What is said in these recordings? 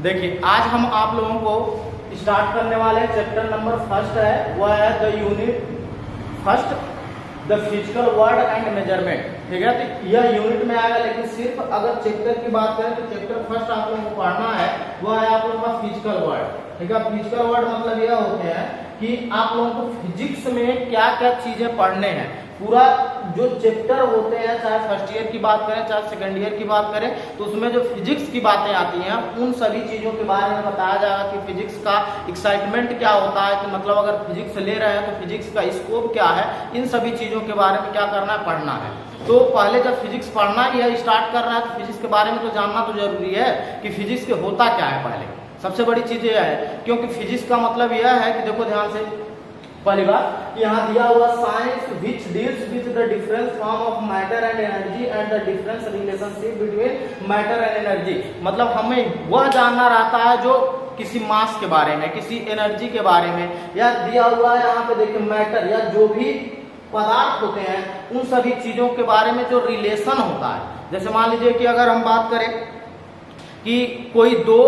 देखिए आज हम आप लोगों को स्टार्ट करने वाले हैं चैप्टर नंबर फर्स्ट है, वह है the unit first the physical word and measurement. ठीक है, तो यह यूनिट में आएगा, लेकिन सिर्फ अगर चैप्टर की बात करें तो चैप्टर फर्स्ट आप लोगों को पढ़ना है वह है आप लोगों का फिजिकल वर्ड। ठीक है, फिजिकल वर्ड मतलब यह होते हैं कि आप लोगों को फिजिक्स में क्या क्या चीजें पढ़ने हैं। पूरा जो चैप्टर होते हैं, चाहे फर्स्ट ईयर की बात करें चाहे सेकंड ईयर की बात करें, तो उसमें जो फिजिक्स की बातें आती हैं उन सभी चीजों के बारे में बताया जाएगा कि फिजिक्स का एक्साइटमेंट क्या होता है, कि मतलब अगर फिजिक्स ले रहे हैं तो फिजिक्स का स्कोप क्या है, इन सभी चीजों के बारे में क्या करना है, पढ़ना है। तो पहले जब फिजिक्स पढ़ना या स्टार्ट कर रहा है तो फिजिक्स के बारे में तो जानना तो जरूरी है कि फिजिक्स के होता क्या है। पहले सबसे बड़ी चीज यह है, क्योंकि फिजिक्स का मतलब यह है कि देखो ध्यान से, पहली बात यहाँ दिया हुआ science which deals with the difference form of matter and energy and the difference relationship between matter and energy. मतलब हमें वह जानना रहता है जो किसी मास के बारे में, किसी एनर्जी के बारे में, या दिया हुआ है यहाँ पे देखिए मैटर या जो भी पदार्थ होते हैं उन सभी चीजों के बारे में जो रिलेशन होता है। जैसे मान लीजिए कि अगर हम बात करें कि कोई दो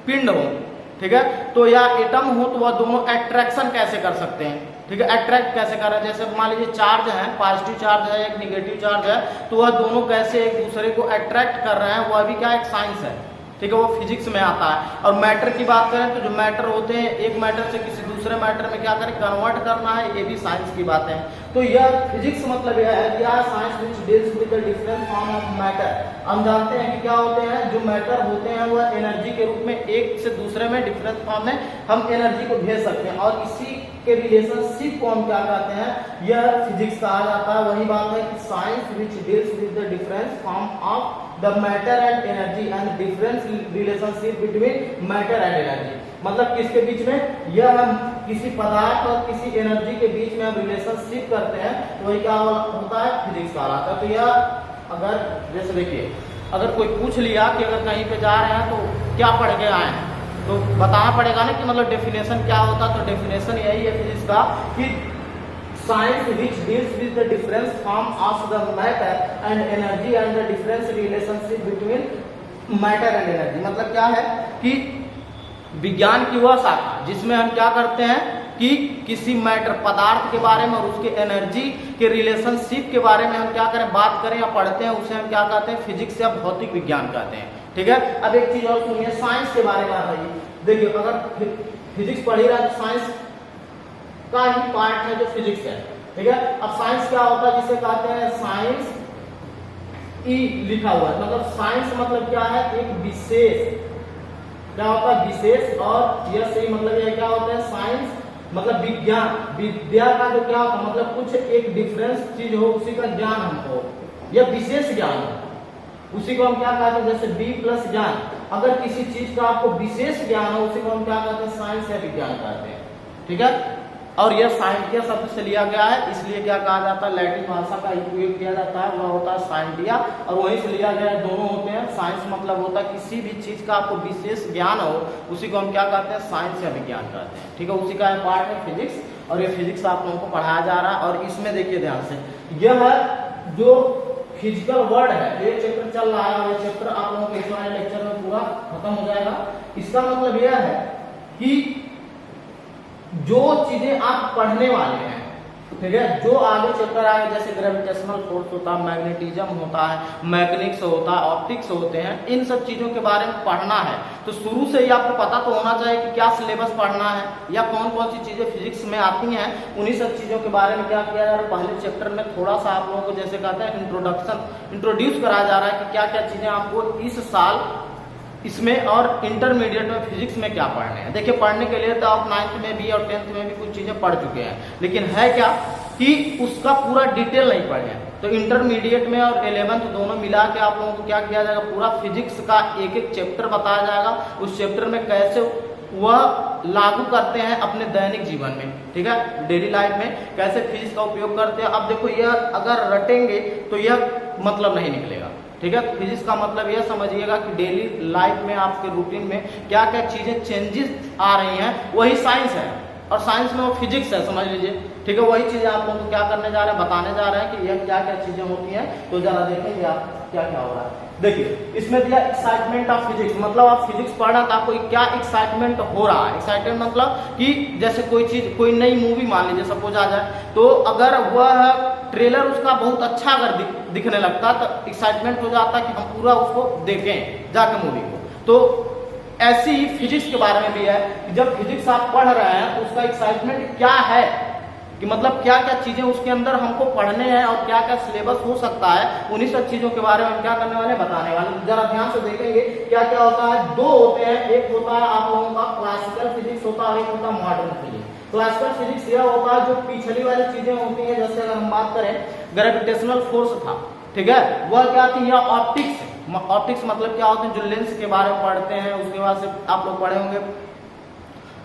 पिंड हो, ठीक है, तो या एटम हो तो वह दोनों अट्रैक्शन कैसे कर सकते हैं। ठीक है, अट्रैक्ट कैसे कर रहे हैं, जैसे मान लीजिए चार्ज है, पॉजिटिव चार्ज है एक निगेटिव चार्ज है, तो वह दोनों कैसे एक दूसरे को अट्रैक्ट कर रहे हैं, वह भी क्या एक साइंस है। ठीक है, वो फिजिक्स में आता है। और मैटर की बात करें तो जो मैटर होते हैं एक मैटर से किसी दूसरे मैटर में क्या करें, कन्वर्ट करना है, ये भी साइंस की बात है। तो यह फिजिक्स मतलब यह है कि science which deals with the different form of matter. हम जानते हैं कि क्या होते हैं, जो मैटर होते हैं वह एनर्जी के रूप में एक से दूसरे में डिफरेंट फॉर्म में हम एनर्जी को भेज सकते हैं, और इसी के रिलेशनशिप को हम क्या कहते हैं, यह फिजिक्स कहा जाता है। वही बात है कि science which deals with the different form of the matter and energy and difference relationship between matter and energy. मतलब किसके बीच में, यह हम किसी पदार्थ और किसी एनर्जी के बीच में हम रिलेशनशिप करते हैं, तो वही क्या होता है, फिजिक्स कहलाता है। तो यह अगर जैसे देखिए, अगर कोई पूछ लिया कि अगर कहीं पे जा रहे हैं तो क्या पढ़ के आए हैं, तो बताना पड़ेगा ना कि मतलब डेफिनेशन क्या होता है। तो डेफिनेशन यही है फिजिक्स का कि science which deals with the difference form of the matter and energy and the difference relationship between matter and energy. मतलब क्या है कि विज्ञान की वह शाखा जिसमें हम क्या करते हैं कि किसी मैटर पदार्थ के बारे में और उसके एनर्जी के रिलेशनशिप के बारे में हम क्या करें, बात करें या पढ़ते हैं, उसे हम क्या कहते हैं, फिजिक्स या भौतिक विज्ञान कहते हैं। ठीक है, अब एक चीज और सुनिए, साइंस के बारे में बताइए। देखिए अगर फिजिक्स पढ़ी रहा तो साइंस का ही पार्ट है जो फिजिक्स है। ठीक है, अब साइंस क्या होता है, जिसे कहते हैं साइंस ई लिखा हुआ है, मतलब साइंस मतलब क्या है, एक विशेष, क्या होता है विशेष, और यह सही मतलब यह क्या होता है, साइंस मतलब विज्ञान, विद्या का जो क्या होता है मतलब कुछ एक डिफरेंस चीज हो उसी का ज्ञान हमको, यह विशेष ज्ञान है, उसी को हम क्या कहते हैं, जैसे बी प्लस ज्ञान। अगर किसी चीज का आपको विशेष ज्ञान हो उसी को हम क्या कहते हैं, साइंस या विज्ञान कहते हैं। ठीक है, और यह साइंटिया शब्द से लिया गया है, इसलिए क्या कहा जाता है, लैटिन भाषा का उपयोग किया जाता है, वह होता है साइंटिया, और वहीं से लिया गया है, दोनों होते हैं। साइंस मतलब होता है किसी भी चीज का आपको विशेष ज्ञान हो उसी को हम क्या कहते हैं, साइंस या विज्ञान कहते हैं। ठीक है, उसी का पार्ट है फिजिक्स, और ये फिजिक्स आप लोगों को पढ़ाया जा रहा है। और इसमें देखिए ध्यान से, यह जो फिजिकल वर्ड है, ये चैप्टर चल रहा है और ये चैप्टर आप लोगों के इस वाले लेक्चर में पूरा खत्म हो जाएगा। इसका मतलब यह है कि जो चीजें आप पढ़ने वाले हैं, ठीक है, जो आगे चैप्टर आए, जैसे ग्रेविटेशनल फोर्स होता है, मैग्नेटिज्म होता है, मैकेनिक्स होता है, ऑप्टिक्स होते हैं, इन सब चीजों के बारे में पढ़ना है तो शुरू से ही आपको पता तो होना चाहिए कि क्या सिलेबस पढ़ना है या कौन कौन सी चीजें फिजिक्स में आती हैं। उन्हीं सब चीजों के बारे में क्या किया जा रहा है, पहले चैप्टर में थोड़ा सा आप लोगों को जैसे कहते हैं इंट्रोड्यूस कराया जा रहा है कि क्या क्या चीजें आपको इस साल इसमें और इंटरमीडिएट में फिजिक्स में क्या पढ़ने हैं। देखिए पढ़ने के लिए तो आप 9th में भी और 10th में भी कुछ चीजें पढ़ चुके हैं, लेकिन है क्या कि उसका पूरा डिटेल नहीं पढ़े। तो इंटरमीडिएट में और 11th दोनों मिला के आप लोगों को क्या किया जाएगा, पूरा फिजिक्स का एक एक चैप्टर बताया जाएगा, उस चैप्टर में कैसे वह लागू करते हैं अपने दैनिक जीवन में। ठीक है, डेली लाइफ में कैसे फिजिक्स का उपयोग करते हैं। अब देखो यह अगर रटेंगे तो यह मतलब नहीं निकलेगा। ठीक है, फिजिक्स का मतलब यह समझिएगा कि डेली लाइफ में आपके रूटीन में क्या क्या चीजें चेंजेस आ रही हैं, वही साइंस है, और साइंस में वो फिजिक्स है, समझ लीजिए। ठीक है, वही चीजें आप लोगों को क्या करने जा रहे हैं, बताने जा रहे हैं कि यह क्या क्या चीजें होती हैं। तो जरा देखेंगे आप क्या क्या हो रहा है। देखिए इसमें दिया एक्साइटमेंट ऑफ फिजिक्स, मतलब आप फिजिक्स पढ़ रहे हैं तो आपको क्या एक्साइटमेंट हो रहा है। एक्साइटमेंट मतलब कि जैसे कोई चीज, कोई नई मूवी मान लीजिए सपोज आ जाए, तो अगर वह ट्रेलर उसका बहुत अच्छा अगर दिखने लगता तो एक्साइटमेंट हो जाता कि हम पूरा उसको देखें जाके मूवी को। तो ऐसी ही फिजिक्स के बारे में भी है कि जब फिजिक्स आप पढ़ रहे हैं तो उसका एक्साइटमेंट क्या है, कि मतलब क्या क्या चीजें उसके अंदर हमको पढ़ने हैं और क्या क्या सिलेबस हो सकता है, उन्हीं सब चीजों के बारे में हम क्या करने वाले, बताने वाले। जरा ध्यान से देखेंगे क्या क्या होता है। दो होते हैं, एक होता है आप लोगों का क्लासिकल फिजिक्स होता है, एक होता है मॉडर्न फिजिक्स। क्लासिकल फिजिक्स यह होता है जो पिछली वाली चीजें होती हैं, जैसे अगर हम बात करें ग्रेविटेशनल फोर्स था, ठीक है, वह क्या थी, या ऑप्टिक्स। ऑप्टिक्स मतलब क्या होते हैं, जो लेंस के बारे में पढ़ते हैं, उसके बाद से आप लोग पढ़े होंगे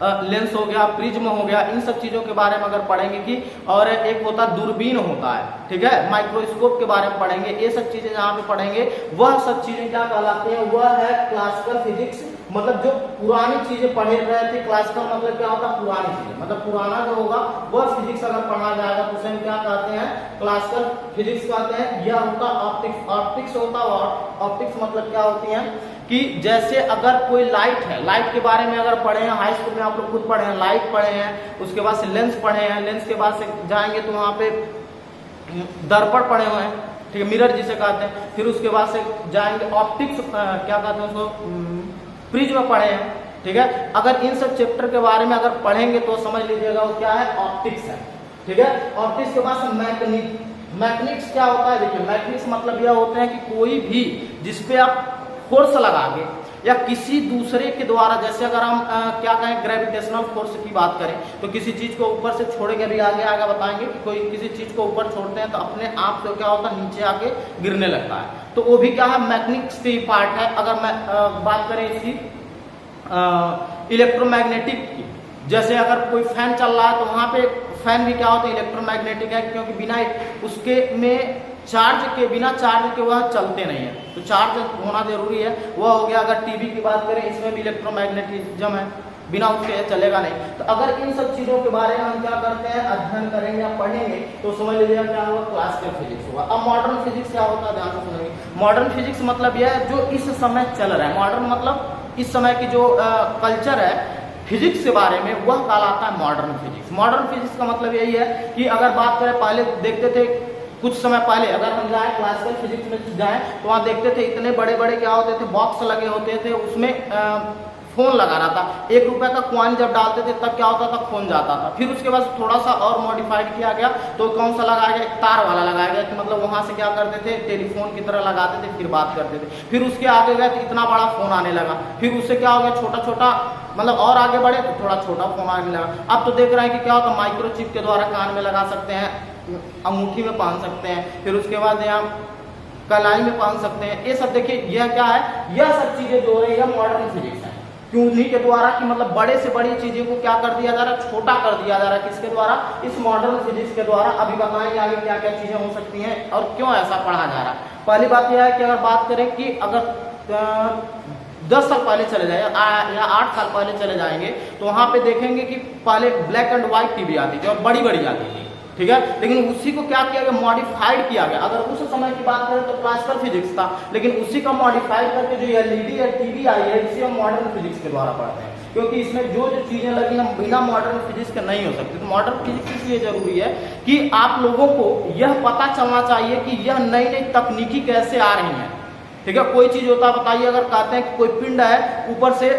लेंस हो गया, प्रिज्म हो गया, इन सब चीजों के बारे में अगर पढ़ेंगे कि, और एक होता है दूरबीन होता है, ठीक है, माइक्रोस्कोप के बारे में पढ़ेंगे। ये सब चीजें जहां पे पढ़ेंगे वह सब चीजें क्या कहलाती हैं, वह है क्लासिकल फिजिक्स। मतलब जो पुरानी चीजें पढ़े रहे थे, क्लासिकल मतलब क्या होता है, पुरानी चीजें, मतलब पुराना जो होगा वह फिजिक्स अगर पढ़ा जाएगा तो उसे हम क्या कहते हैं, क्लासिकल फिजिक्स कहते हैं। यह होता ऑप्टिक्स। ऑप्टिक्स होता है, ऑप्टिक्स मतलब क्या होती है कि जैसे अगर कोई लाइट है, लाइट के बारे में अगर पढ़े हैं, हाई स्कूल में आप लोग खुद पढ़े हैं, लाइट पढ़े हैं, उसके बाद से लेंस पढ़े हैं, लेंस के बाद से जाएंगे तो वहां पे दर्पण पढ़े हुए हैं, ठीक है, मिरर जिसे कहते हैं। फिर उसके बाद से जाएंगे ऑप्टिक्स, क्या कहते हैं उसको, प्रिज्म पढ़े हैं, ठीक है। अगर इन सब चैप्टर के बारे में अगर पढ़ेंगे तो समझ लीजिएगा वो क्या है, ऑप्टिक्स है, ठीक है। ऑप्टिक्स के बाद मैकेनिक्स क्या होता है, देखिए मैकेनिक्स मतलब यह होते हैं कि कोई भी जिसपे आप फोर्स लगागे या किसी दूसरे के द्वारा, जैसे अगर हम क्या कहें ग्रेविटेशनल फोर्स की बात करें तो किसी चीज को ऊपर से छोड़ेंगे, अभी आगे आगे बताएंगे कि कोई किसी चीज को ऊपर छोड़ते हैं तो अपने आप से क्या होता है, नीचे आके गिरने लगता है, तो वो भी क्या है, मैकेनिक्स की पार्ट है। अगर मैं बात करें इसकी इलेक्ट्रोमैग्नेटिक की, जैसे अगर कोई फैन चल रहा है तो वहां पे फैन भी क्या होता है, इलेक्ट्रोमैग्नेटिक है, क्योंकि बिना उसके में चार्ज के, बिना चार्ज के वह चलते नहीं है, तो चार्ज होना जरूरी है। वह हो गया। अगर टीवी की बात करें, इसमें भी इलेक्ट्रोमैग्नेटिज्म है, बिना उसके चलेगा नहीं। तो अगर इन सब चीजों के बारे में हम क्या करते हैं, अध्ययन करेंगे या पढ़ेंगे तो समझ लीजिएगा क्या होगा, क्लासिकल फिजिक्स होगा। अब मॉडर्न फिजिक्स क्या होता है, ध्यान से सुनेंगे। मॉडर्न फिजिक्स मतलब यह है जो इस समय चल रहा है। मॉडर्न मतलब इस समय की जो कल्चर है फिजिक्स के बारे में, वह कहलाता है मॉडर्न फिजिक्स। मॉडर्न फिजिक्स का मतलब यही है कि अगर बात करें, पहले देखते थे कुछ समय पहले, अगर हम जाए क्लासिकल फिजिक्स में जाएं तो वहाँ देखते थे इतने बड़े बड़े क्या होते थे, बॉक्स लगे होते थे, उसमें फोन लगा रहा था। 1 रुपए का कॉइन जब डालते थे तब क्या होता था, फोन जाता था। फिर उसके बाद थोड़ा सा और मॉडिफाइड किया गया तो कौन सा लगाया गया, एक तार वाला लगाया गया, कि मतलब वहां से क्या करते थे, टेलीफोन की तरह लगाते थे, फिर बात करते थे। फिर उसके आगे गए तो इतना बड़ा फोन आने लगा। फिर उससे क्या हो गया, छोटा छोटा, मतलब और आगे बढ़े तो थोड़ा छोटा फोन आने लगा। अब तो देख रहे हैं कि क्या होता है, माइक्रोचिप के द्वारा कान में लगा सकते हैं, अंगूठी में पहन सकते हैं, फिर उसके बाद यहाँ कलाई में पहन सकते हैं। ये सब देखिए, यह क्या है, यह सब चीजें जो है यह मॉडर्न फिजिक्स है। क्यों, उन्हीं के द्वारा कि मतलब बड़े से बड़ी चीजों को क्या कर दिया जा रहा है, छोटा कर दिया जा रहा है। किसके द्वारा, इस मॉडर्न फिजिक्स के द्वारा। अभी बताएंगे आगे क्या क्या चीजें हो सकती हैं और क्यों ऐसा पढ़ा जा रहा है। पहली बात यह है कि अगर बात करें कि अगर 10 साल पहले चले जाए या 8 साल पहले चले जाएंगे तो वहां पे देखेंगे कि पहले ब्लैक एंड व्हाइट टीवी आती थी और बड़ी बड़ी आती थी, ठीक है। लेकिन उसी को क्या किया गया, मॉडिफाइड किया गया। अगर उस समय की बात करें तो क्लासिकल फिजिक्स था, लेकिन उसी का मॉडिफाइड करके जो एलईडी या टीवी आई है, इसे हम मॉडर्न फिजिक्स के द्वारा पढ़ते हैं, क्योंकि इसमें जो जो चीजें लगी हम बिना मॉडर्न फिजिक्स के नहीं हो सकती। तो मॉडर्न फिजिक्स इसलिए जरूरी है कि आप लोगों को यह पता चलना चाहिए कि यह नई नई तकनीकी कैसे आ रही है, ठीक है। कोई चीज होता है, बताइए, अगर कहते हैं कि कोई पिंड है ऊपर से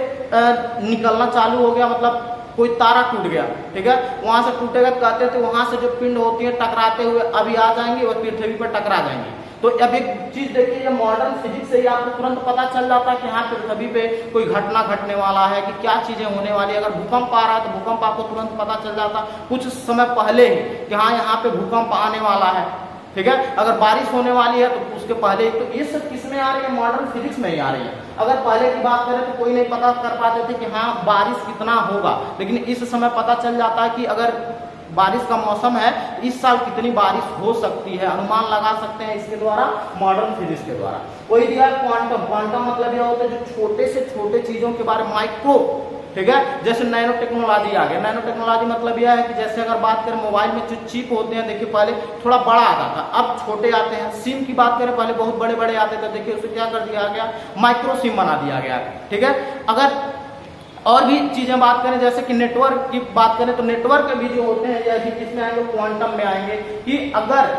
निकलना चालू हो गया, मतलब कोई तारा टूट गया, ठीक है, वहां से टूटेगा, कहते थे वहां से जो पिंड होती है टकराते हुए अभी आ जाएंगी और पृथ्वी पर टकरा जाएंगी। तो अब एक चीज देखिए, ये मॉडर्न फिजिक्स से ही आपको तुरंत पता चल जाता है कि हाँ पृथ्वी पे कोई घटना घटने वाला है, कि क्या चीजें होने वाली है। अगर भूकंप आ रहा है तो भूकंप आपको तुरंत पता चल जाता कुछ समय पहले ही कि हाँ यहाँ पे भूकंप आने वाला है, ठीक है। अगर बारिश होने वाली है तो उसके पहले। तो ये सब किसमें आ रही है, मॉडर्न फिजिक्स में ही आ रही है। अगर पहले की बात करें तो कोई नहीं पता कर पाते थे कि हाँ बारिश कितना होगा, लेकिन इस समय पता चल जाता है कि अगर बारिश का मौसम है, इस साल कितनी बारिश हो सकती है, अनुमान लगा सकते हैं इसके द्वारा, मॉडर्न फिजिक्स के द्वारा। वही दिया क्वांटम। क्वांटम मतलब यह होता है जो छोटे से छोटे चीजों के बारे में, माइक्रो ठीक है। जैसे नैनो टेक्नोलॉजी आ गया। नैनो टेक्नोलॉजी मतलब यह है कि जैसे अगर बात करें मोबाइल में जो चिप होते हैं, देखिए पहले थोड़ा बड़ा आता था, अब छोटे आते हैं। सिम की बात करें, पहले बहुत बड़े बड़े आते थे, देखिए उसे क्या कर दिया गया, माइक्रो सिम बना दिया गया, ठीक है। अगर और भी चीजें बात करें, जैसे कि नेटवर्क की बात करें, तो नेटवर्क भी जो होते हैं जैसे किसमें आएंगे, क्वांटम में आएंगे, कि अगर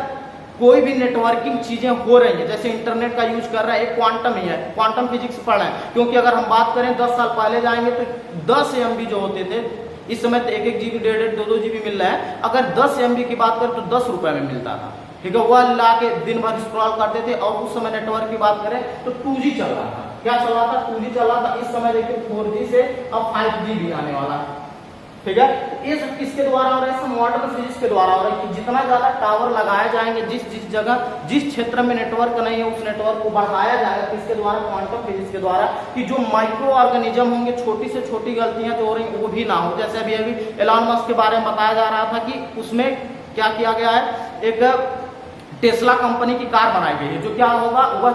कोई भी नेटवर्किंग चीजें हो रही है, जैसे इंटरनेट का यूज कर रहा है, एक क्वांटम ही है, क्वांटम फिजिक्स पढ़ रहे हैं। क्योंकि अगर हम बात करें 10 साल पहले जाएंगे तो 10 MB जो होते थे, इस समय तो 1-1 GB, 1.5-1, 2-2 GB मिल रहा है। अगर 10 MB की बात करें तो 10 रुपए में मिलता था, ठीक है। वह ला के दिन भर स्क्रॉल करते थे। और उस समय नेटवर्क की बात करें तो 2G चल रहा था। क्या चल रहा था? 2G चल रहा था। इस समय देखिए 4G से अब 5G भी आने वाला है, ठीक है। ये सब किसके द्वारा हो रहा है? सब मॉडर्न फिजिक्स के द्वारा हो रहा है कि जितना ज्यादा टावर लगाए जाएंगे, जिस जगह, जिस क्षेत्र में नेटवर्क नहीं है, उस नेटवर्क को बढ़ाया जाएगा। किसके द्वारा? क्वांटम फिजिक्स के द्वारा, कि जो माइक्रो ऑर्गेनिज्म होंगे, छोटी से छोटी गलतियां जो हो रही वो भी ना हो। जैसे अभी एलन मस्क के बारे में बताया जा रहा था कि उसमें क्या किया गया है, एक टेस्ला कंपनी की कार बनाई गई है, जो क्या होगा, वह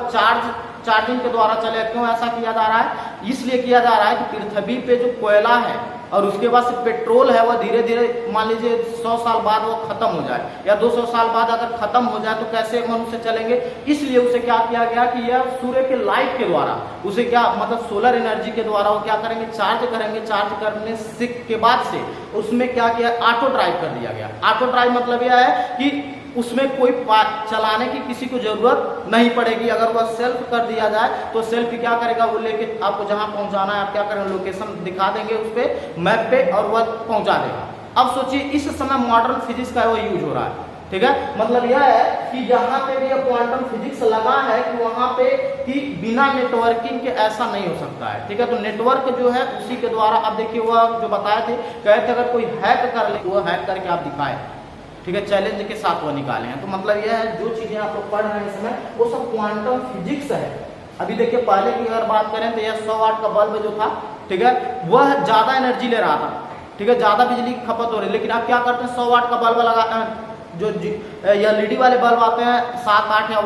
चार्जिंग के द्वारा चले। क्यों ऐसा किया जा रहा है? इसलिए किया जा रहा है कि पृथ्वी पे जो कोयला है और उसके बाद से पेट्रोल है, वह धीरे धीरे, मान लीजिए 100 साल बाद वो खत्म हो जाए, या 200 साल बाद अगर खत्म हो जाए तो कैसे मनुष्य चलेंगे। इसलिए उसे क्या किया गया कि यह सूर्य के लाइट के द्वारा, उसे क्या मतलब सोलर एनर्जी के द्वारा वो क्या करेंगे, चार्ज करेंगे। चार्ज करने के बाद से उसमें क्या किया, ऑटो ड्राइव कर दिया गया। ऑटो ड्राइव मतलब यह है कि उसमें कोई चलाने की किसी को जरूरत नहीं पड़ेगी। अगर वह सेल्फ कर दिया जाए तो सेल्फ क्या करेगा, वो लेके आपको जहां पहुंचाना है, आप क्या करेंगे, लोकेशन दिखा देंगे उस पे मैप पे, और वह पहुंचा देगा। अब सोचिए इस समय मॉडर्न फिजिक्स का वो यूज हो रहा है, ठीक है। मतलब यह है कि जहां पे भी क्वांटम फिजिक्स लगा है कि वहां पे कि बिना नेटवर्किंग के ऐसा नहीं हो सकता है, ठीक है। तो नेटवर्क जो है उसी के द्वारा, अब देखिए वह जो बताए थे, कहते अगर कोई हैक कर ले, वो हैक करके आप दिखाए, ठीक है, चैलेंज के साथ वो निकाले हैं। तो मतलब यह है, जो चीजें आप लोग पढ़ रहे हैं इसमें, वो सब क्वांटम फिजिक्स है। अभी देखिए पहले की अगर बात करें तो यह 100 वाट का बल्ब जो था, ठीक है, वह ज्यादा एनर्जी ले रहा था, ठीक है, ज्यादा बिजली की खपत हो रही है। लेकिन आप क्या करते हैं, 100 वाट का बल्ब लगाते हैं, जो LED वाले बल्ब आते हैं 7-8 या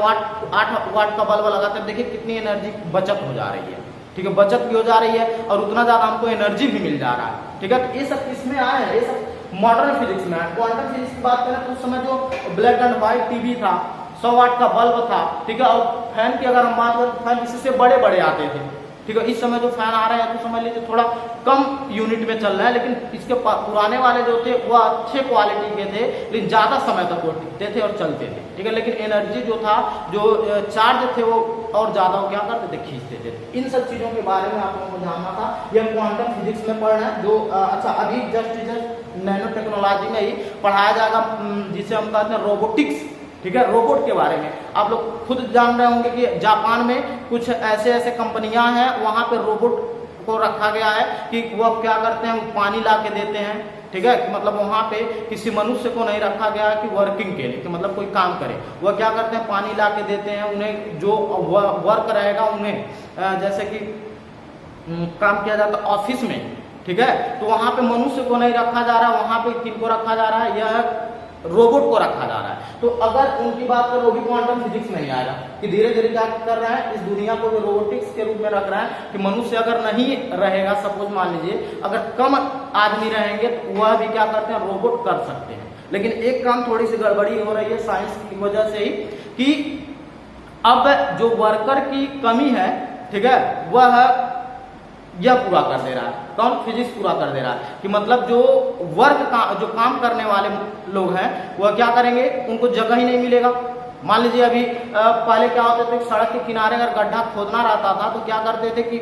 8 वाट का बल्ब लगाते हैं, देखिए कितनी एनर्जी बचत हो जा रही है, ठीक है, बचत भी हो जा रही है और उतना ज्यादा हमको एनर्जी भी मिल जा रहा है, ठीक है। तो ये सब किसमें आए हैं, ये सब मॉडर्न फिजिक्स में है। क्वांटम फिजिक्स की बात करें तो उस समय जो ब्लैक एंड व्हाइट टीवी था, 100 वाट का बल्ब था, ठीक है, और फैन की अगर हम बात करें तो फैन इससे बड़े बड़े आते थे, ठीक है। इस समय जो फैन आ रहे हैं तो समझ लीजिए थोड़ा कम यूनिट में चल रहा है, लेकिन इसके पुराने वाले जो थे वो अच्छे क्वालिटी के थे, लेकिन ज्यादा समय तक वो टिकते थे और चलते थे, ठीक है। लेकिन एनर्जी जो था, जो चार्ज थे, वो और ज्यादा क्या करते थे, खींचते थे। इन सब चीजों के बारे में आप लोगों को जानना था, यह क्वांटम फिजिक्स में पढ़ना है। जो अच्छा अभी जस्ट नैनो टेक्नोलॉजी में ही पढ़ाया जाएगा, जिसे हम कहते हैं रोबोटिक्स, ठीक है। रोबोट के बारे में आप लोग खुद जान रहे होंगे कि जापान में कुछ ऐसे कंपनियां हैं, वहां पे रोबोट को रखा गया है कि वो क्या करते हैं, पानी ला के देते हैं, ठीक है। मतलब वहां पे किसी मनुष्य को नहीं रखा गया कि वर्किंग के लिए, कि मतलब कोई काम करे, वह क्या करते हैं, पानी ला के देते हैं। उन्हें जो वर्क रहेगा, उन्हें जैसे कि काम किया जाता ऑफिस में, ठीक है, तो वहां पे मनुष्य को नहीं रखा जा रहा, वहां पे किनको रखा जा रहा है, यह रोबोट को रखा जा रहा है। तो अगर उनकी बात करो, वो भी क्वांटम फिजिक्स में ही आएगा कि धीरे धीरे क्या कर रहा है, इस दुनिया को भी रोबोटिक्स के रूप में रख रहा है कि मनुष्य अगर नहीं रहेगा, सपोज मान लीजिए अगर कम आदमी रहेंगे तो वह भी क्या करते हैं, रोबोट कर सकते हैं। लेकिन एक काम थोड़ी सी गड़बड़ी हो रही है साइंस की वजह से ही, कि अब जो वर्कर की कमी है, ठीक है, वह यह पूरा कर दे रहा है, कौन, फिजिक्स पूरा कर दे रहा है। कि मतलब जो जो काम करने वाले लोग हैं, वह क्या करेंगे, उनको जगह ही नहीं मिलेगा। मान लीजिए अभी पहले क्या होता था, सड़क के किनारे अगर गड्ढा खोदना रहता था तो क्या करते थे कि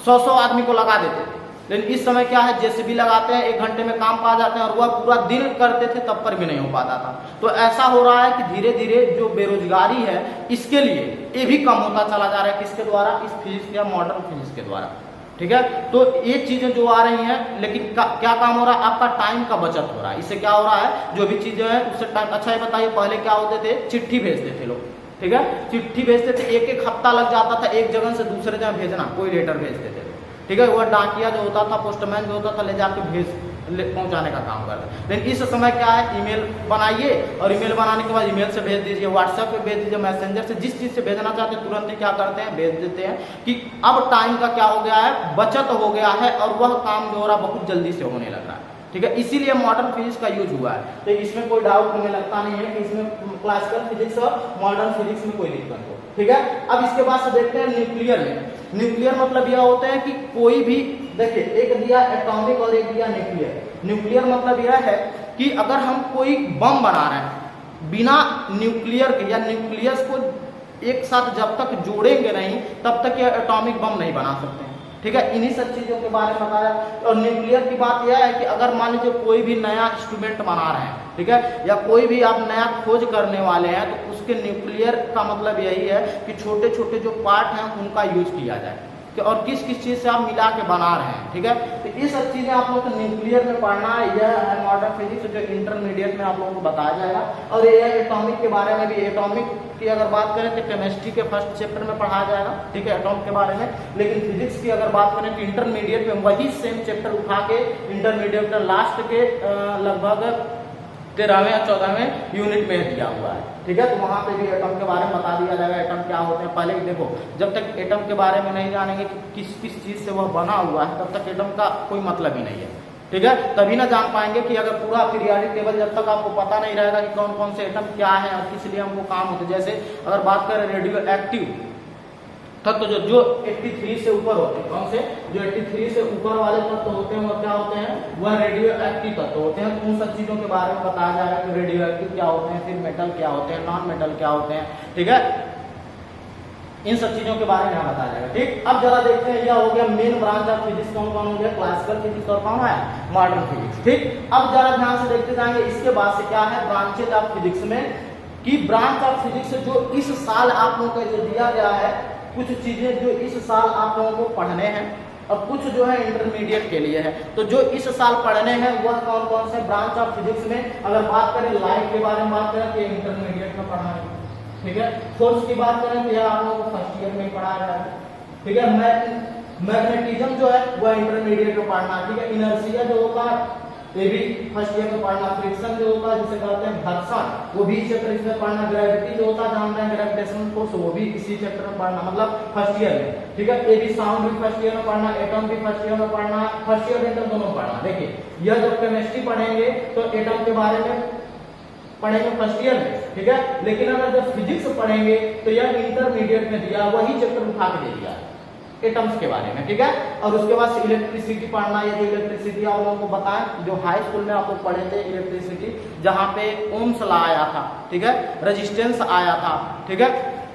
100 आदमी को लगा देते थे। लेकिन इस समय क्या है, जेसीबी लगाते हैं, 1 घंटे में काम पा जाते हैं, और वह पूरा दिन करते थे तब पर भी नहीं हो पाता था। तो ऐसा हो रहा है कि धीरे धीरे जो बेरोजगारी है, इसके लिए ये भी कम होता चला जा रहा है। किसके द्वारा, इस फिजिक्स या मॉडर्न फिजिक्स के द्वारा, ठीक है। तो ये चीजें जो आ रही हैं, लेकिन क्या काम हो रहा है, आपका टाइम का बचत हो रहा है। इससे क्या हो रहा है, जो भी चीजें हैं उससे टाइम। अच्छा ये बताइए, पहले क्या होते थे, चिट्ठी भेजते थे लोग, ठीक है, चिट्ठी भेजते थे, 1-1 हफ्ता लग जाता था एक जगह से दूसरे जगह भेजना, कोई लेटर भेजते थे, ठीक है। वह डाकिया जो होता था, पोस्टमैन जो होता था, ले जाके पहुंचाने का काम करता है। लेकिन इस समय क्या है, ईमेल बनाइए और ईमेल बनाने के बाद ईमेल से भेज दीजिए, व्हाट्सएप पे भेज दीजिए, मैसेंजर से, जिस चीज़ से भेजना चाहते हैं तुरंत ही क्या करते हैं, भेज देते हैं। कि अब टाइम का क्या हो गया है, बचत हो गया है और वह काम जो हो रहा बहुत जल्दी से होने लग रहा है। ठीक है, इसीलिए मॉडर्न फिजिक्स का यूज हुआ है। तो इसमें कोई डाउट हमें लगता नहीं है कि इसमें क्लासिकल फिजिक्स और मॉडर्न फिजिक्स में कोई दिक्कत हो। ठीक है, अब इसके बाद से देखते हैं न्यूक्लियर में। न्यूक्लियर मतलब यह होता है कि कोई भी, देखिए एक दिया एटॉमिक और एक दिया न्यूक्लियर। न्यूक्लियर मतलब यह है कि अगर हम कोई बम बना रहे हैं बिना न्यूक्लियर के या न्यूक्लियस को एक साथ जब तक जोड़ेंगे नहीं तब तक यह एटॉमिक बम नहीं बना सकते हैं। ठीक है, इन्हीं सब चीजों के बारे में बताया। और न्यूक्लियर की बात यह है कि अगर मान लीजिए कोई भी नया इंस्ट्रूमेंट बना रहे हैं, ठीक है, या कोई भी आप नया खोज करने वाले हैं, तो उसके न्यूक्लियर का मतलब यही है कि छोटे छोटे जो पार्ट हैं उनका यूज किया जाए और किस किस चीज से आप मिला के बना रहे हैं। ठीक है, तो ये सब चीजें आप लोग को न्यूक्लियर में पढ़ना है। यह है मॉडर्न फिजिक्स जो इंटरमीडिएट में आप लोगों को बताया जाएगा। और ये है एटॉमिक के बारे में भी। एटॉमिक की अगर बात करें तो केमिस्ट्री के फर्स्ट चैप्टर में पढ़ाया जाएगा। ठीक है, एटॉम के बारे में। लेकिन फिजिक्स की अगर बात करें तो इंटरमीडिएट में वही सेम चैप्टर उठा के इंटरमीडिएट लास्ट के लगभग 13वें या 14वें यूनिट में दिया हुआ है। ठीक है, तो वहां पे भी एटम के बारे में बता दिया जाएगा, एटम क्या होते हैं। पहले देखो, जब तक एटम के बारे में नहीं जानेंगे कि किस किस चीज से वह बना हुआ है तब तक एटम का कोई मतलब ही नहीं है। ठीक है, तभी ना जान पाएंगे कि अगर पूरा पीरियोडिक टेबल जब तक आपको पता नहीं रहेगा कि कौन कौन से एटम क्या है और किस लिए हमको काम होते हैं। जैसे अगर बात करें रेडियो एक्टिव तत्व जो 83 से ऊपर होते हैं, कौन से, जो 83 से ऊपर वाले तत्व होते हैं वह क्या होते हैं, वह रेडियो एक्टिव तत्व होते हैं। तो उन सब चीजों के बारे में बताया जाएगा कि रेडियो एक्टिव क्या होते हैं, फिर मेटल क्या होते हैं, नॉन मेटल क्या होते हैं। ठीक है, इन सब चीजों के बारे में यहाँ बताया जाएगा। ठीक, अब जरा देखते हैं, यह हो गया मेन ब्रांच ऑफ फिजिक्स। कौन कौन हो गया, क्लासिकल फिजिक्स और कौन है, मॉडर्न फिजिक्स। ठीक, अब जरा ध्यान से देखते जाएंगे इसके बाद से क्या है ब्रांचेज ऑफ फिजिक्स में, कि ब्रांच ऑफ फिजिक्स जो इस साल आप लोगों को जो दिया गया है, कुछ चीजें जो इस साल आप लोगों को पढ़ने हैं और कुछ जो है इंटरमीडिएट के लिए है। तो जो इस साल पढ़ने हैं वह कौन कौन से ब्रांच ऑफ फिजिक्स में, अगर बात करें लाइट के बारे में बात करें तो इंटरमीडिएट में पढ़ना है। ठीक है, फोर्स की बात करें तो यह आप लोगों को फर्स्ट ईयर में ही पढ़ाया जाएगा। ठीक है, मैग्नेटिज्म जो है वह इंटरमीडिएट में पढ़ना है। ठीक है, इनर्शिया जो होता है ये भी फर्स्ट ईयर में पढ़ना। फ्रिक्शन जो होता है जिसे कहते हैं घर्षण, वो भी चैप्टर इसमें पढ़ना। ग्रेविटी जो होता है जान रहे हैं, ग्रेविटेशनल फोर्स, वो भी इसी चैप्टर में पढ़ना, मतलब फर्स्ट ईयर में। ठीक है, ये भी साउंड भी फर्स्ट ईयर में पढ़ना, एटम भी फर्स्ट ईयर में पढ़ना, फर्स्ट ईयर एटम दोनों पढ़ना। देखिए, यह जब केमिस्ट्री पढ़ेंगे तो एटम के बारे में पढ़ेंगे फर्स्ट ईयर में। ठीक है, लेकिन अगर जब फिजिक्स पढ़ेंगे तो यह इंटरमीडिएट में दिया, वही चैप्टर उठा के दे दिया एटम्स के बारे में। ठीक है, और उसके बाद से इलेक्ट्रिसिटी पढ़ना। ये जो इलेक्ट्रिसिटी आप लोगों को बताएं, जो हाई स्कूल में आप लोग पढ़े थे इलेक्ट्रिसिटी, जहां पे ओम्स लॉ आया था, ठीक है, रेजिस्टेंस आया था। ठीक है,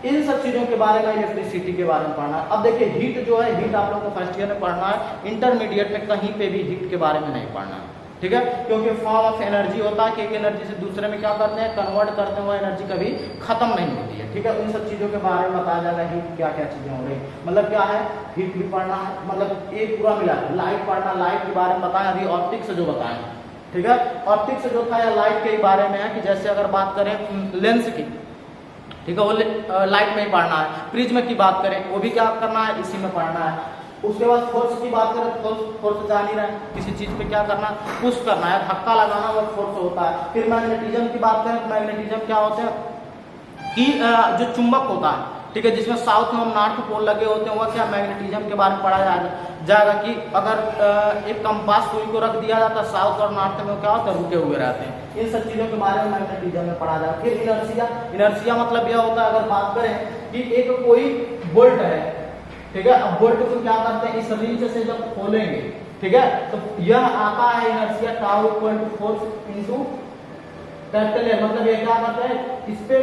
इन सब चीजों के बारे में इलेक्ट्रिसिटी के बारे में पढ़ना है। अब देखिए हीट जो है, हीट आप लोगों को फर्स्ट ईयर में पढ़ना है। इंटरमीडिएट में कहीं पे भी हीट के बारे में नहीं पढ़ना है। ठीक है, क्योंकि फॉर्म ऑफ एनर्जी होता है कि एक एनर्जी से दूसरे में क्या करते हैं, कन्वर्ट करते हैं, वो एनर्जी कभी खत्म नहीं होती है। ठीक है, उन सब चीजों के बारे में बताया जाएगा, हीट क्या क्या चीजें हो रही, मतलब क्या है, हीट भी पढ़ना है, मतलब एक पूरा मिला। लाइट पढ़ना, लाइट के बारे में बताएं, अभी ऑप्टिक्स जो बताएं। ठीक है, ऑप्टिक्स जो था या लाइट के बारे में है कि जैसे अगर बात करें लेंस की, ठीक है, वो लाइट में ही पढ़ना है। प्रिज्म की बात करें, वो भी क्या करना है, इसी में पढ़ना है। उसके बाद फोर्स की बात करें तो फोर्स जान ही रहे हैं, किसी चीज पे क्या करना, पुश करना है, धक्का लगाना, वो फोर्स होता है। फिर मैग्नेटिज्म की बात करें तो मैग्नेटिज्म क्या होते हैं कि जो चुंबक होता है, ठीक है, जिसमें साउथ में नॉर्थ पोल लगे होते हैं, वह क्या मैग्नेटिज्म के बारे में पढ़ा जाएगा कि अगर एक कंपास सुई को रख दिया जाता है साउथ और नॉर्थ में, क्या होता है, रुके हुए रहते हैं। इन सब चीजों के बारे में मैग्नेटिज्म में पढ़ा जाएगा। फिर इनर्शिया, इनर्शिया मतलब यह होता है, अगर बात करें कि एक कोई बोल्ट है, ठीक है, अब बोल्ट को क्या करते हैं, इस रिंच से जब खोलेंगे, ठीक है, तो यह आता है inertia tau equal to force into capital A. मतलब ये क्या करते हैं, इस पे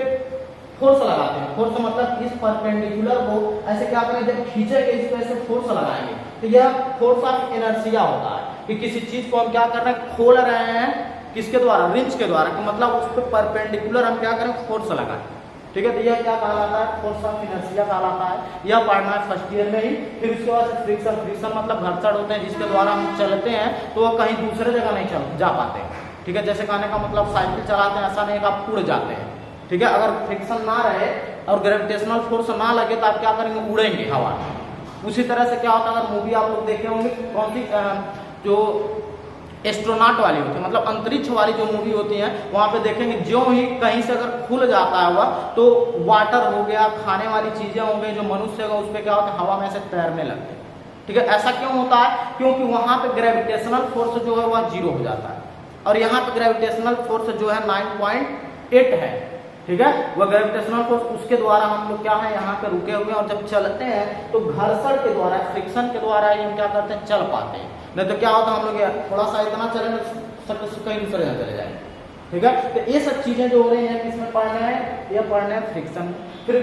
फोर्स लगाते हैं। फोर्स मतलब इस परपेंडिकुलर को ऐसे क्या करेंगे, जब खींचेंगे इस पे से फोर्स लगाएंगे, तो यह फोर्स ऑफ इनर्शिया होता है कि किसी चीज को हम क्या कर रहे हैं, खोल रहे हैं, किसके द्वारा, रिंच के द्वारा, कि मतलब उस पे परपेंडिकुलर हम क्या करें, फोर्स लगाएं। ठीक है, तो यह क्या कहलाता है, फोर्स ऑफ इनर्शिया कहलाता है। यह पढ़ना है फर्स्ट ईयर में ही। फिर उसके बाद फ्रिक्शन, फ्रिक्शन मतलब घर्षण होते हैं जिसके द्वारा हम चलते हैं तो वह कहीं दूसरे जगह नहीं चल जा पाते। ठीक है, जैसे कहने का मतलब साइकिल चलाते हैं, ऐसा नहीं कि आप उड़ जाते हैं। ठीक है, अगर फ्रिक्शन ना रहे और ग्रेविटेशनल फोर्स ना लगे तो आप क्या करेंगे, उड़ेंगे हवा में। उसी तरह से क्या होता है, अगर मूवी आप लोग देखे होंगे, कौन सी जो एस्ट्रोनॉट वाली होती है, मतलब अंतरिक्ष वाली जो मूवी होती है, वहां पे देखेंगे जो ही कहीं से अगर खुल जाता है हुआ तो वाटर हो गया, खाने वाली चीजें हो गई, जो मनुष्य होगा उस पर क्या होता है, हवा में से तैरने लगते हैं। ठीक है, ऐसा क्यों होता है? क्योंकि वहां पे ग्रेविटेशनल फोर्स जो है वह 0 हो जाता है, और यहाँ पे ग्रेविटेशनल फोर्स जो है 9.8 है। ठीक है, वह ग्रेविटेशनल फोर्स, उसके द्वारा हम लोग क्या है यहाँ पे रुके हुए हैं, और जब चलते हैं तो घर्षण के द्वारा, फ्रिक्शन के द्वारा ही हम क्या करते हैं, चल पाते हैं। नहीं तो क्या होता है, हम लोग थोड़ा सा इतना चले कहीं दूसरे जगह चले जाएंगे। ठीक है, तो ये सब चीजें जो हो रही हैं किसमें पढ़ना है, ये पढ़ना है फ्रिक्शन। फिर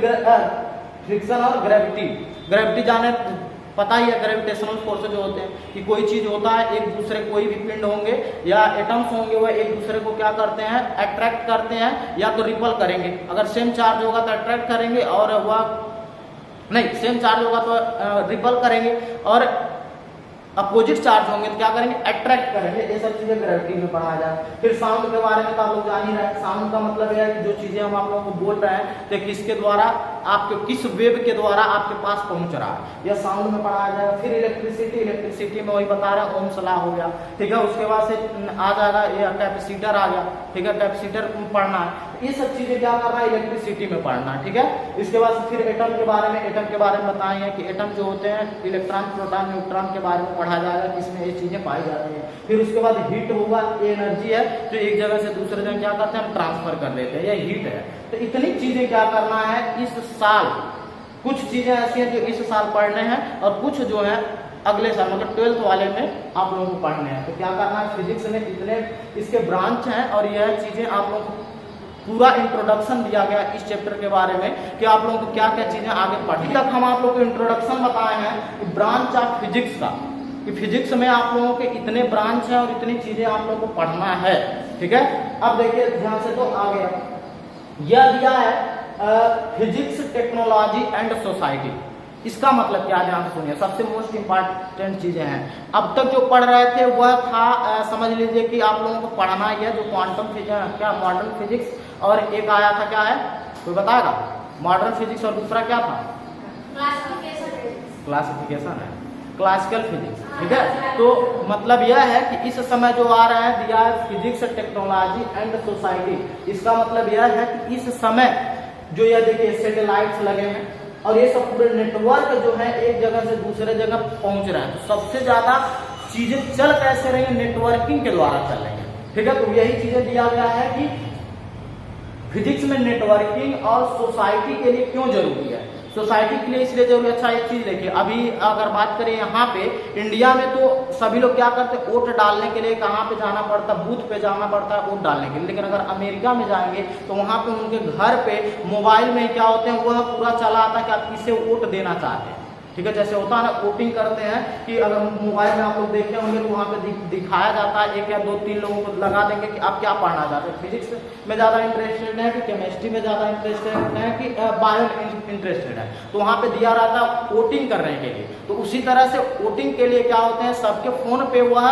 फ्रिक्शन और ग्रेविटी। ग्रेविटी जाने पता ही है, ग्रेविटेशनल फोर्स जो होते हैं कि कोई चीज होता है, एक दूसरे, कोई भी पिंड होंगे या एटम्स होंगे, वह एक दूसरे को क्या करते हैं, अट्रैक्ट करते हैं या तो रिपल करेंगे। अगर सेम चार्ज होगा तो अट्रैक्ट करेंगे, और वह नहीं सेम चार्ज होगा तो रिपल करेंगे, और अपोजिट चार्ज होंगे तो क्या करेंगे, अट्रैक्ट करेंगे। ये सब चीजें ग्रेविटी में पढ़ाया जाए। फिर साउंड के बारे में तो आप लोग जान ही रहे हैं। साउंड का मतलब है कि जो चीजें हम आप लोगों को बोल रहे हैं तो किसके द्वारा, आपके किस वेव के द्वारा आपके पास पहुंच रहा है, यह साउंड में पढ़ाया जाएगा। फिर इलेक्ट्रिसिटी, इलेक्ट्रिसिटी में वही बता रहे हैं, ओम्स लॉ हो गया। ठीक है, उसके बाद से आ जाएगा ये कैपेसिटर आ गया। ठीक है, कैपेसिटर पढ़ना है। ये सब चीजें क्या करना है, इलेक्ट्रिसिटी में पढ़ना है। ठीक है, इसके बाद फिर एटम के बारे में, एटम के बारे में बताएंगे कि एटम जो होते हैं, इलेक्ट्रॉन, प्रोटॉन, न्यूट्रॉन के बारे में पढ़ा जाएगा कि इसमें ये चीजें पाई जाती हैं। फिर उसके बाद हीट होगा, ये एनर्जी है जो एक जगह से दूसरे जगह क्या करते हैं, हम ट्रांसफर कर देते हैं, यह हीट है। तो इतनी चीजें क्या करना है इस साल, कुछ चीजें ऐसी हैं जो इस साल पढ़ने हैं, और कुछ जो है अगले साल, मतलब 12th वाले में आप लोगों को पढ़ने हैं। तो क्या करना है, फिजिक्स में इतने इसके ब्रांच हैं, और यह चीजें आप लोगों को पूरा इंट्रोडक्शन दिया गया इस चैप्टर के बारे में कि आप लोगों को क्या क्या चीजें आगे पढ़नी। तक हम आप लोगों को इंट्रोडक्शन बताए हैं कि ब्रांच ऑफ फिजिक्स का, कि फिजिक्स में आप लोगों के इतने ब्रांच हैं और इतनी चीजें आप लोगों को पढ़ना है। ठीक है, अब देखिए ध्यान से, तो आ गया, यह दिया है फिजिक्स, टेक्नोलॉजी एंड सोसाइटी। इसका मतलब क्या, ध्यान से सुनिए, सबसे मोस्ट इंपॉर्टेंट चीजें हैं। अब तक जो पढ़ रहे थे वह था, समझ लीजिए कि आप लोगों को पढ़ना है जो क्वांटम फिजिक्स, क्या मॉडर्न फिजिक्स, और एक आया था, क्या है कोई बताएगा, मॉडर्न फिजिक्स, और दूसरा क्या था, क्लासिफिकेशन है, क्लासिकल फिजिक्स। ठीक है, तो मतलब यह है कि इस समय जो आ रहा है दिया है फिजिक्स, टेक्नोलॉजी एंड सोसाइटी। इसका मतलब यह है कि इस समय जो यह देखिए सैटेलाइट्स लगे हैं, और ये सब पूरे नेटवर्क जो है एक जगह से दूसरे जगह पहुंच रहे हैं। तो सबसे ज्यादा चीजें चल कैसे रही है, नेटवर्किंग के द्वारा चल रही है। ठीक है, तो यही चीजें दिया गया है कि फिजिक्स में नेटवर्किंग और सोसाइटी के लिए क्यों जरूरी है। सोसाइटी के लिए इसलिए जरूरी, अच्छा एक चीज देखिए, अभी अगर बात करें यहाँ पे इंडिया में तो सभी लोग क्या करते हैं, वोट डालने के लिए कहाँ पे जाना पड़ता है, बूथ पे जाना पड़ता है वोट डालने के लिए। लेकिन अगर अमेरिका में जाएंगे तो वहाँ पे उनके घर पे मोबाइल में क्या होते हैं, वह पूरा चला आता है कि आप किसे वोट देना चाहते हैं। ठीक है, जैसे होता है ना, वोटिंग करते हैं कि अगर मोबाइल में आप लोग देखे होंगे तो वहाँ पे दिखाया जाता है, 1 या 2 3 लोगों को लगा देंगे कि आप क्या पढ़ना चाहते हैं, फिजिक्स में ज़्यादा इंटरेस्टेड है कि केमिस्ट्री में ज़्यादा इंटरेस्टेड है कि बायो इंटरेस्टेड है, तो वहाँ पे दिया रहता है वोटिंग करने के लिए। तो उसी तरह से वोटिंग के लिए क्या होते हैं, सबके फ़ोन पे वह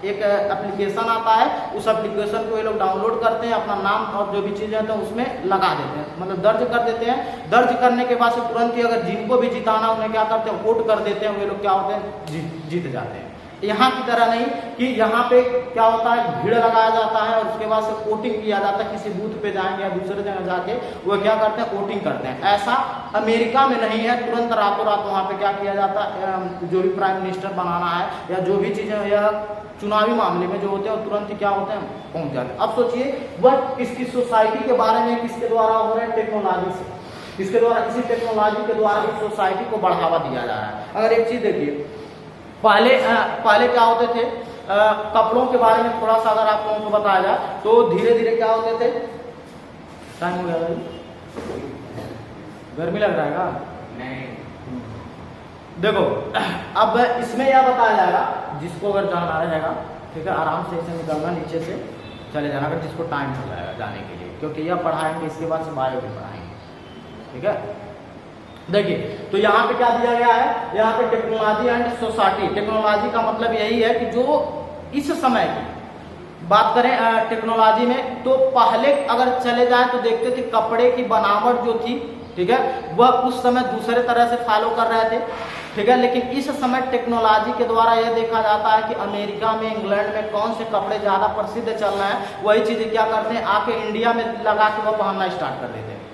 एक एप्लीकेशन आता है, उस एप्लीकेशन को ये लोग डाउनलोड करते हैं, अपना नाम और जो भी चीज़ें हैं तो उसमें लगा देते हैं, मतलब दर्ज कर देते हैं। दर्ज करने के बाद से तुरंत ही अगर जिनको भी जिताना उन्हें क्या करते हैं, वोट कर देते हैं, वे लोग क्या होते हैं, जीत जाते हैं। यहाँ की तरह नहीं कि यहाँ पे क्या होता है, भीड़ लगाया जाता है और उसके बाद से वोटिंग किया जाता है, किसी बूथ पे जाएंगे या दूसरे जगह जाके वो क्या करते हैं, वोटिंग करते हैं। ऐसा अमेरिका में नहीं है, तुरंत रातों रात वहाँ पे क्या किया जाता है, जो भी प्राइम मिनिस्टर बनाना है या जो भी चीज़ें यह चुनावी मामले में जो होते हैं तुरंत ही क्या होते हैं, पहुँच जाते हैं। अब सोचिए वह किसकी सोसाइटी के बारे में किसके द्वारा हो रहे हैं, टेक्नोलॉजी से, इसके द्वारा, इसी टेक्नोलॉजी के द्वारा इस सोसाइटी को बढ़ावा दिया जा रहा है। अगर एक चीज़ देखिए, पहले क्या होते थे, कपड़ों के बारे में थोड़ा सा अगर आप लोगों को बताया जाए तो धीरे धीरे क्या होते थे, टाइम हो गया भाई, गर्मी लग रहा है का नहीं, देखो अब इसमें यह बताया जाएगा, जिसको अगर जाना रहेगा ठीक है, आराम से इसे निकलना, नीचे से चले जाना, अगर जिसको टाइम हो जाएगा जाने के लिए, क्योंकि यह पढ़ाएंगे इसके बाद से बायो भी पढ़ाएंगे। ठीक है, देखिए तो यहाँ पे क्या दिया गया है, यहाँ पे टेक्नोलॉजी एंड सोसाइटी। टेक्नोलॉजी का मतलब यही है कि जो इस समय की बात करें टेक्नोलॉजी में, तो पहले अगर चले जाएं तो देखते थे कपड़े की बनावट जो थी, ठीक है, वह उस समय दूसरे तरह से फॉलो कर रहे थे। ठीक है। लेकिन इस समय टेक्नोलॉजी के द्वारा यह देखा जाता है कि अमेरिका में, इंग्लैंड में कौन से कपड़े ज़्यादा प्रसिद्ध चल रहे हैं, वही चीज़ें क्या करते हैं आके इंडिया में लगा के वो पहनना स्टार्ट कर देते हैं।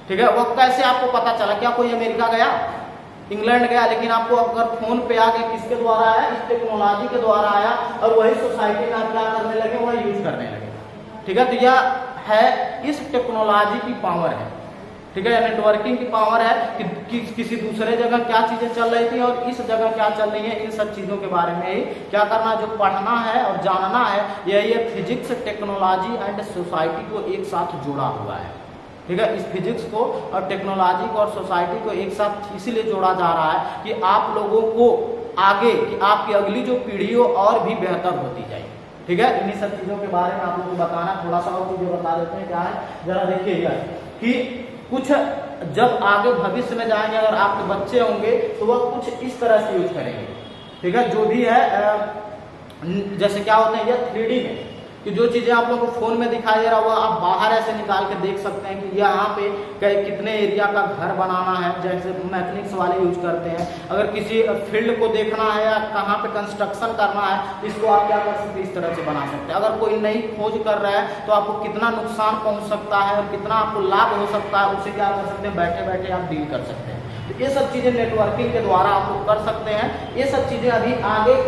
ठीक है। वो कैसे आपको पता चला? क्या कोई अमेरिका गया, इंग्लैंड गया, लेकिन आपको अगर फोन पे आके किसके द्वारा आया? इस टेक्नोलॉजी के द्वारा आया, और वही सोसाइटी में आप क्या करने लगे? वह यूज करने लगे। ठीक है। तो यह है इस टेक्नोलॉजी की पावर है। ठीक है। नेटवर्किंग की पावर है कि किसी दूसरे जगह क्या चीजें चल रही थी और इस जगह क्या चल रही है, इन सब चीजों के बारे में ही क्या करना, जो पढ़ना है और जानना है। यही है फिजिक्स, टेक्नोलॉजी एंड सोसाइटी को एक साथ जोड़ा हुआ है। ठीक है। इस फिजिक्स को और टेक्नोलॉजी को और सोसाइटी को एक साथ इसीलिए जोड़ा जा रहा है कि आप लोगों को आगे कि आपकी अगली जो पीढ़ी हो और भी बेहतर होती जाए। ठीक है। इन्हीं सब चीजों के बारे में आप लोगों को बताना, थोड़ा सा और चीजें बता देते हैं। क्या है जरा देखिएगा कि कुछ जब आगे भविष्य में जाएंगे, अगर आपके बच्चे होंगे तो वह कुछ इस तरह से यूज करेंगे। ठीक है। जो भी है जैसे क्या होता है यह 3D में कि जो चीजें आप लोगों को फोन में दिखाई दे रहा हुआ आप बाहर ऐसे निकाल के देख सकते हैं कि यहाँ पे कितने एरिया का घर बनाना है, जैसे मैकेनिक्स वाले यूज करते हैं। अगर किसी फील्ड को देखना है या कहाँ पे कंस्ट्रक्शन करना है, इसको आप क्या कर सकते हैं, इस तरह से बना सकते हैं। अगर कोई नई खोज कर रहा है तो आपको कितना नुकसान पहुँच सकता है और कितना आपको लाभ हो सकता है, उसे क्या कर सकते हैं, बैठे बैठे आप डील कर सकते हैं। तो ये सब चीजें नेटवर्किंग के द्वारा आप लोग कर सकते हैं। ये सब चीजें अभी आगे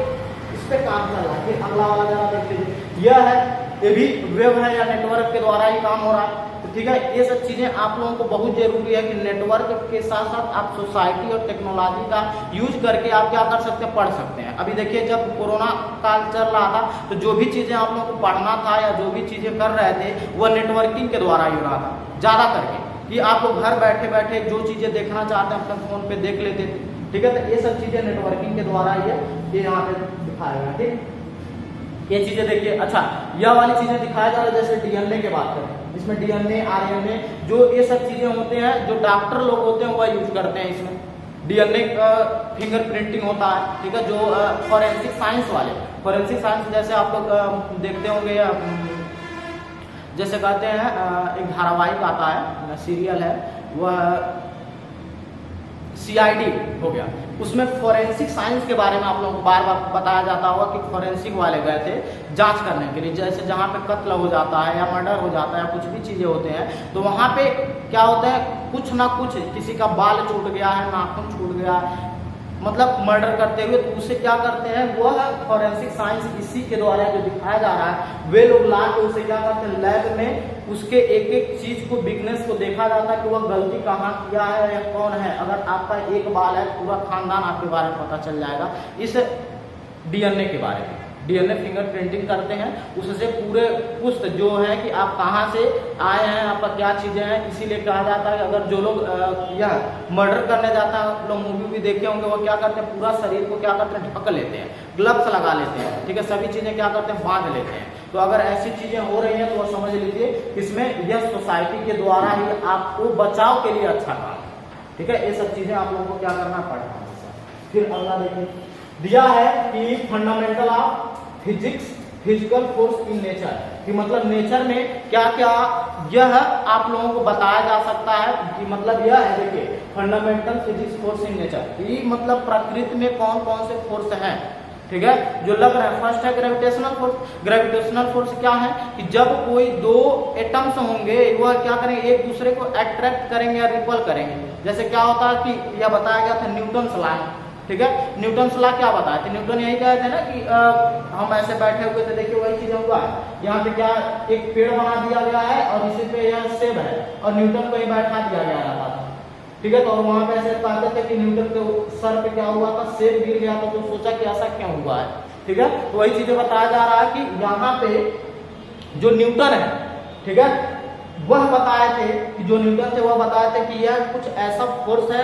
इस पे काम कर रहा है। फिर अगला वाला जरा देख लीजिए, यह है ये भी वेब है या नेटवर्क के द्वारा ही काम हो रहा है। तो ठीक है। ये सब चीजें आप लोगों को बहुत जरूरी है कि नेटवर्क के साथ साथ आप सोसाइटी और टेक्नोलॉजी का यूज करके आप क्या कर सकते हैं, पढ़ सकते हैं। अभी देखिए जब कोरोना काल चल रहा था तो जो भी चीजें आप लोगों को पढ़ना था या जो भी चीजें कर रहे थे वह नेटवर्किंग के द्वारा ही हो रहा था ज्यादा करके, कि आप लोग घर बैठे बैठे जो चीजें देखना चाहते हैं अपने फोन पे देख लेते थे। ठीक है। तो ये सब चीजें नेटवर्किंग के द्वारा ही है, ये यहाँ पे दिखाएगा। ठीक, ये चीजें देखिए। अच्छा, यह वाली चीजें दिखाया जा रहा है, जैसे डीएनए की बात करें, इसमें डीएनए, आरएनए, जो ये सब चीजें होते हैं, जो डॉक्टर लोग होते हैं वह यूज करते हैं इसमें। डीएनए का फिंगर प्रिंटिंग होता है। ठीक है। जो फॉरेंसिक साइंस वाले, फॉरेंसिक साइंस जैसे आप लोग देखते होंगे, जैसे कहते हैं एक धारावाहिक आता है, सीरियल है, वह CID हो गया, उसमें फॉरेंसिक साइंस के बारे में आप लोगों को बार बार बताया जाता होगा कि फॉरेंसिक वाले गए थे जांच करने के लिए। जैसे जहाँ पे कत्ल हो जाता है या मर्डर हो जाता है या कुछ भी चीज़ें होते हैं, तो वहाँ पे क्या होता है, कुछ ना कुछ, किसी का बाल छूट गया है, नाखून छूट गया है, मतलब मर्डर करते हुए, तो उसे क्या करते हैं, वह फॉरेंसिक साइंस इसी के द्वारा जो दिखाया जा रहा है, वे लोग ला के उसे क्या करते हैं, लैब में उसके एक एक चीज को, वीकनेस को देखा जाता है कि वह गलती कहाँ किया है या कौन है। अगर आपका एक बाल है, पूरा खानदान आपके बारे में पता चल जाएगा इस डीएनए के बारे में। डीएनए फिंगर प्रिंटिंग करते हैं, उससे पूरे पुष्ट जो है कि आप कहाँ से आए हैं, आपका क्या चीज़ें हैं। इसीलिए कहा जाता है अगर जो लोग यह मर्डर करने जाता है, लोग मूवी भी देखे होंगे, वो क्या करते हैं, पूरा शरीर को क्या करते हैं, ढक लेते हैं, ग्लव्स लगा लेते हैं। ठीक है। सभी चीज़ें क्या करते हैं, बांध लेते हैं। तो अगर ऐसी चीज़ें हो रही हैं तो वो समझ लीजिए इसमें यह सोसाइटी के द्वारा ही आपको बचाव के लिए अच्छा काम। ठीक है। ये सब चीज़ें आप लोगों को क्या करना पड़ेगा। फिर अगला देखिए, दिया है कि fundamental of physics, physical force in nature, कि मतलब नेचर में क्या क्या यह आप लोगों को बताया जा सकता है। कि मतलब यह है, देखिए fundamental physics force in nature, कि मतलब प्रकृति में कौन कौन से फोर्स हैं। ठीक है। जो लग रहा है, फर्स्ट है ग्रेविटेशनल फोर्स। ग्रेविटेशनल फोर्स क्या है कि जब कोई दो एटम्स होंगे वह क्या करेंगे, एक दूसरे को अट्रैक्ट करेंगे या रिपल करेंगे। जैसे क्या होता है कि यह बताया गया था न्यूटन्स लॉ। ठीक है। न्यूटन्स लॉ क्या बताया था, न्यूटन यही कहे थे ना कि हम ऐसे बैठे हुए थे, देखिए वही चीज हुआ है। यहाँ पे क्या एक पेड़ बना दिया गया है और इसी पे यह सेब है और न्यूटन को ही बैठा दिया गया था। ठीक है। तो और वहां पे ऐसे कहते थे कि न्यूटन के सर पे क्या हुआ था, सेब गिर गया था, तो सोचा कि ऐसा क्यों हुआ है। ठीक है। तो वही चीजें बताया जा रहा है कि यहाँ पे जो न्यूटन है, ठीक है, वह बताए थे कि जो न्यूटन थे वह बताए थे कि यह कुछ ऐसा फोर्स है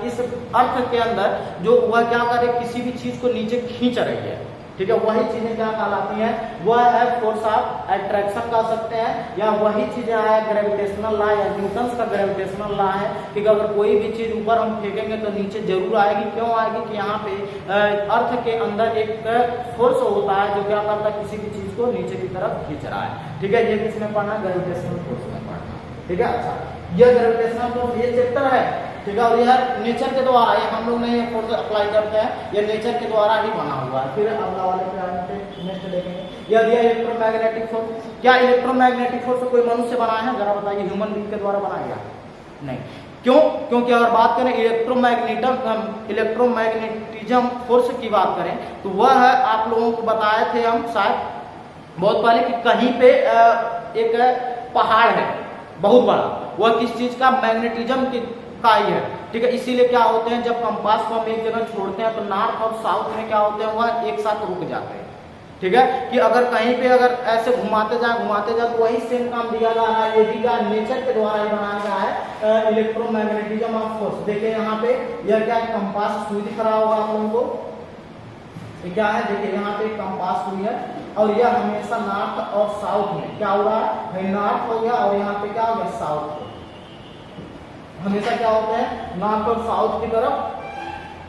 इस अर्थ के अंदर जो वह क्या करे, किसी भी चीज को नीचे खींच रही है। ठीक है। वही चीजें क्या कहलाती हैं, वह है फोर्स ऑफ अट्रैक्शन कह सकते हैं, या वही चीजें है ग्रेविटेशनल लॉ या न्यूटन्स का ग्रेविटेशनल लॉ है कि अगर कोई भी चीज ऊपर हम फेंकेंगे तो नीचे जरूर आएगी। क्यों आएगी कि यहाँ पे अर्थ के अंदर एक फोर्स होता है जो क्या करता है, किसी भी चीज को नीचे की तरफ खींच रहा है। ठीक है। ये किसमें पढ़ना, ग्रेविटेशनल फोर्स में पढ़ना। ठीक है। अच्छा, यह ग्रेविटेशनल फोर्स ये चैप्टर है। ठीक है। और यह नेचर के द्वारा, ये हम लोग ने फोर्स अप्लाई करते हैं, ये नेचर के द्वारा ही बना हुआ है। फिर अगला वाले पे आने पे नेक्स्ट देखेंगे। यह दिया इलेक्ट्रोमैग्नेटिक फोर्स। क्या इलेक्ट्रोमैग्नेटिक फोर्स कोई मनुष्य बनाया है? जरा बताइए, ह्यूमन बीइंग के द्वारा बनाया गया? नहीं। क्यों? क्योंकि अगर बात करें इलेक्ट्रोमैग्नेटिज्म फोर्स की बात करें तो वह है, आप लोगों को बताए थे हम शायद बहुत पहले कि कहीं पे एक पहाड़ है बहुत बड़ा, वह किस चीज का? मैग्नेटिज्म का ही है। ठीक है। इसीलिए क्या होते हैं, जब कंपास को हम एक जगह छोड़ते हैं तो नॉर्थ और साउथ में क्या होते हैं, वह एक साथ रुक जाते हैं। ठीक है। कि अगर कहीं पे अगर ऐसे घुमाते जाए तो वही सेम काम दिया जा रहा है। ये भी क्या नेचर के द्वारा ही बनाया गया है, इलेक्ट्रोमैग्नेटिज्म ऑफ फोर्स। देखिए यहाँ पे यह क्या कंपास सुई दिख रहा होगा आप लोगों को, ये क्या है? देखिए यहाँ पे कंपास सुई है और यह हमेशा नॉर्थ और साउथ में क्या हो रहा है, नॉर्थ हो गया और यहाँ पे क्या हो गया, साउथ। हमेशा क्या होता है, नॉर्थ और साउथ की तरफ।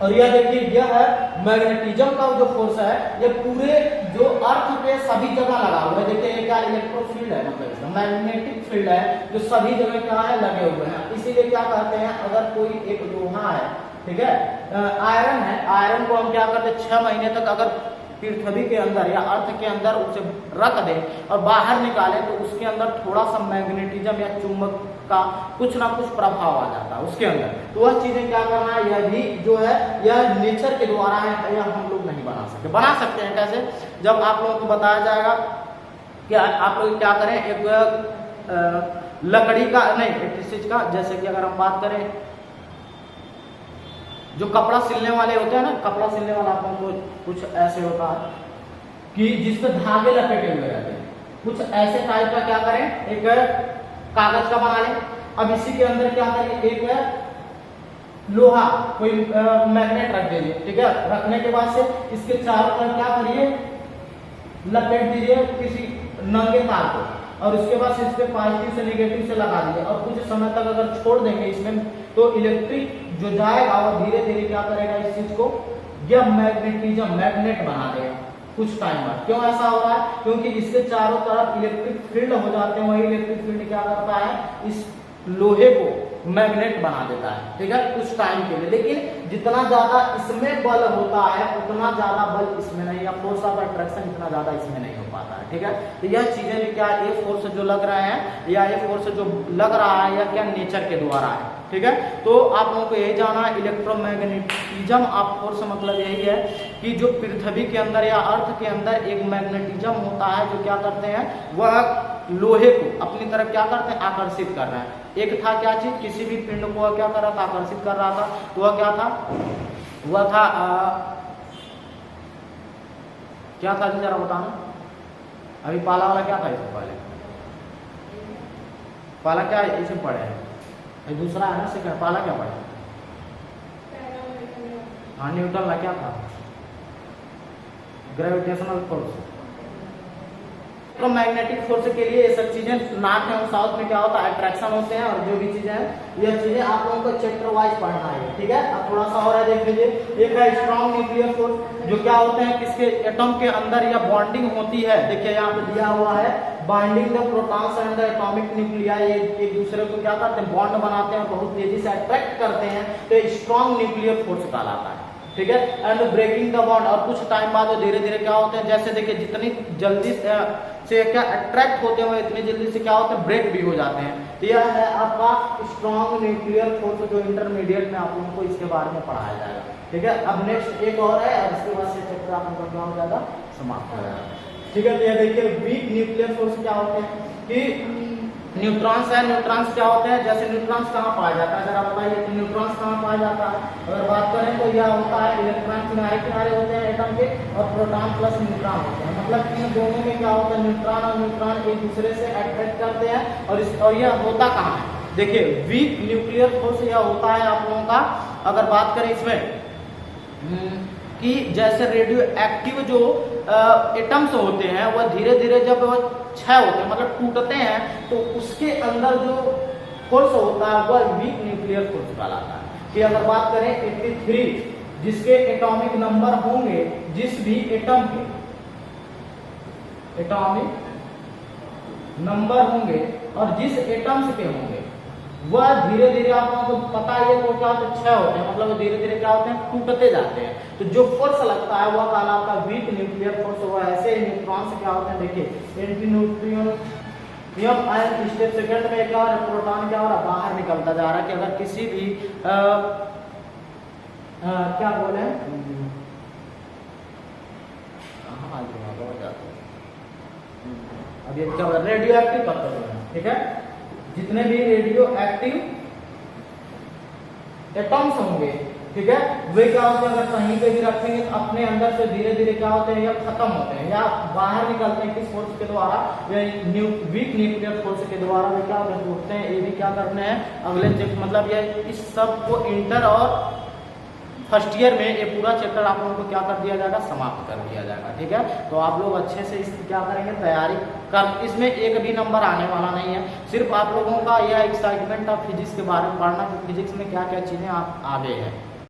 और यह देखिए यह है मैग्नेटिज्म का जो फोर्स है, ये पूरे जो अर्थ पे सभी जगह लगा हुआ है। देखिए ये क्या इलेक्ट्रिक फील्ड है, मतलब मैग्नेटिक फील्ड है जो सभी जगह क्या है, लगे हुए हैं। इसीलिए क्या कहते हैं, अगर कोई एक लोहा है, ठीक है, आयरन है, आयरन को हम क्या करते हैं 6 महीने तक अगर पृथ्वी के अंदर या अर्थ के अंदर उसे रख दे और बाहर निकाले तो उसके अंदर थोड़ा सा मैग्नेटिज्म या चुंबक का कुछ ना कुछ प्रभाव आ जाता है उसके अंदर। तो वह चीजें क्या करना है, यह भी जो है यह नेचर के द्वारा है, यह हम लोग नहीं बना सकते। बना सकते हैं कैसे, जब आप लोगों को बताया जाएगा कि आप लोग क्या करें, एक लकड़ी का नहीं, एक चीज का, जैसे कि अगर हम बात करें जो कपड़ा सिलने वाले होते हैं ना, कपड़ा सिलने वाला आप लोगों को कुछ ऐसे होता है कि जिसपे धागे लपेटे हुए रहते हैं, कुछ ऐसे टाइप का क्या करें, एक कागज का बना लें। अब इसी के अंदर क्या करें, एक लोहा कोई मैग्नेट रख दीजिए। ठीक है। रखने के बाद से इसके चारों तरफ क्या करिए, लपेट दीजिए किसी नंगे तार को, और उसके बाद से इस पे पॉजिटिव से नेगेटिव से लगा दीजिए और कुछ समय तक अगर छोड़ देंगे इसमें, तो इलेक्ट्रिक जो जाएगा वो धीरे धीरे क्या करेगा, इस चीज को यह मैग्नेटिज्म मैग्नेट बना देगा कुछ टाइम बाद। क्यों ऐसा हो रहा है, क्योंकि इसके चारों तरफ इलेक्ट्रिक फील्ड हो जाते हैं। वही इलेक्ट्रिक फील्ड क्या करता है, इस लोहे को मैग्नेट बना देता है। ठीक है, कुछ टाइम के लिए। लेकिन जितना ज्यादा इसमें बल होता है उतना ज्यादा बल इसमें नहीं, या फोर्स ऑफ अट्रैक्शन इतना ज्यादा इसमें नहीं हो पाता है। ठीक है। तो यह चीजें भी क्या, ये फोर्स जो लग रहा है या ये फोर्स जो लग रहा है या क्या नेचर के द्वारा है। ठीक है। तो आप लोगों को यही जाना है, इलेक्ट्रोमैग्नेटिज्म ऑफ फोर्स मतलब यही है कि जो पृथ्वी के अंदर या अर्थ के अंदर एक मैग्नेटिज्म होता है जो क्या करते हैं, वह लोहे को अपनी तरफ क्या करते हैं, आकर्षित कर रहा है। एक था क्या चीज, किसी भी पिंड को क्या कर रहा था, आकर्षित कर रहा था। तो वह क्या था, वह था क्या था जी, जरा बताना। अभी पाला वाला क्या था इससे पहले, पाला क्या है इसे पढ़े हैं, दूसरा है ना सेकंड, पाला क्या पढ़े, हाँ न्यूटन का क्या था, ग्रेविटेशनल फोर्स। तो मैग्नेटिक फोर्स के लिए ये सब चीजें नॉर्थ एवं साउथ में क्या होता है, अट्रैक्शन होते हैं, और जो भी चीजें हैं ये चीजें आप लोगों को चैप्टर वाइज पढ़ना है। ठीक है। अब थोड़ा सा और है, देख लीजिए। एक है स्ट्रॉन्ग न्यूक्लियर फोर्स, जो क्या होते हैं, किसके एटम के अंदर या बॉन्डिंग होती है। देखिए यहाँ पे दिया हुआ है, binding the protons and the atomic nuclei, ये एक दूसरे को क्या करते हैं, बॉन्ड बनाते हैं और बहुत तेजी से अट्रैक्ट करते हैं, तो स्ट्रॉन्ग न्यूक्लियर फोर्स कहलाता है। ठीक है। एंड ब्रेकिंग द बॉन्ड, और कुछ टाइम बाद वो धीरे धीरे क्या होते हैं, जैसे देखिए जितनी जल्दी से क्या अट्रैक्ट होते हैं इतनी जल्दी से क्या होते हैं, ब्रेक भी हो जाते हैं। तो यह है आपका स्ट्रॉन्ग न्यूक्लियर फोर्स, जो इंटरमीडिएट में आप लोगों को इसके बारे में पढ़ाया जाएगा। ठीक है। अब नेक्स्ट एक और है, और इसके बाद से चैप्टर आप लोगों का क्या हो जाएगा, समाप्त हो जाएगा। ठीक है। तो यह देखिए वीक न्यूक्लियर फोर्स क्या होते हैं कि न्यूट्रॉन्स है, न्यूट्रॉन्स क्या होते हैं, जैसे न्यूट्रॉन्स कहाँ पाया जाता है, जरा बताइए कि न्यूट्रॉन्स कहाँ पाया जाता है। अगर बात करें तो यह होता है इलेक्ट्रॉन किनारे किनारे होते हैं एटम के, और प्रोटॉन प्लस न्यूट्रॉन होते हैं। मतलब इन दोनों में क्या होता है, न्यूट्रॉन और न्यूट्रॉन एक दूसरे से अट्रैक्ट करते हैं। और यह होता कहाँ है, देखिए वीक न्यूक्लियर फोर्स यह होता है आप लोगों का, अगर बात करें इसमें कि जैसे रेडियो एक्टिव जो एटम्स होते हैं वह धीरे धीरे जब वह क्षय होते हैं, मतलब टूटते हैं, तो उसके अंदर जो फोर्स होता है वह वीक न्यूक्लियर फोर्स कहलाता है। कि अगर बात करें 83 जिसके एटॉमिक नंबर होंगे, जिस भी एटम के एटॉमिक नंबर होंगे और जिस एटम्स के होंगे, वह धीरे धीरे आप लोगों को पता ही है, तो क्या होते हैं, क्षय होते हैं, मतलब धीरे धीरे क्या होते हैं, टूटते जाते हैं। तो जो फोर्स लगता है वह कहलाता है वीक न्यूक्लियर फोर्स। वह ऐसे न्यूट्रॉन्स क्या होते हैं, देखिए anti neutrino ion step second में क्या हो रहा है, प्रोटॉन क्या हो रहा है, बाहर निकलता जा रहा है। कि अगर किसी भी क्या बोले अब ये क्या होगा, रेडियो एक्टिव तत्व, ठीक है, जितने भी रेडियो एक्टिव एटॉम्स होंगे, ठीक है, वे क्या होते हैं, अगर कहीं पे भी रखेंगे तो अपने अंदर से धीरे धीरे क्या होते हैं, या खत्म होते हैं या बाहर निकलते हैं। किस फोर्स के द्वारा, या वीक न्यूक्लियर फोर्स के द्वारा वे क्या होते हैं, टूटते हैं। ये भी क्या करने हैं अगले चैप्टर, मतलब ये इस सब को इंटर और फर्स्ट ईयर में ये पूरा चैप्टर आप लोगों को क्या कर दिया जाएगा, समाप्त कर दिया जाएगा, ठीक है। तो आप लोग अच्छे से इसकी क्या करेंगे, तैयारी कर, इसमें एक भी नंबर आने वाला नहीं है। सिर्फ आप लोगों का यह एक्साइटमेंट ऑफ फिजिक्स के बारे में पढ़ना कि फिजिक्स में क्या क्या चीज़ें आप आगे हैं।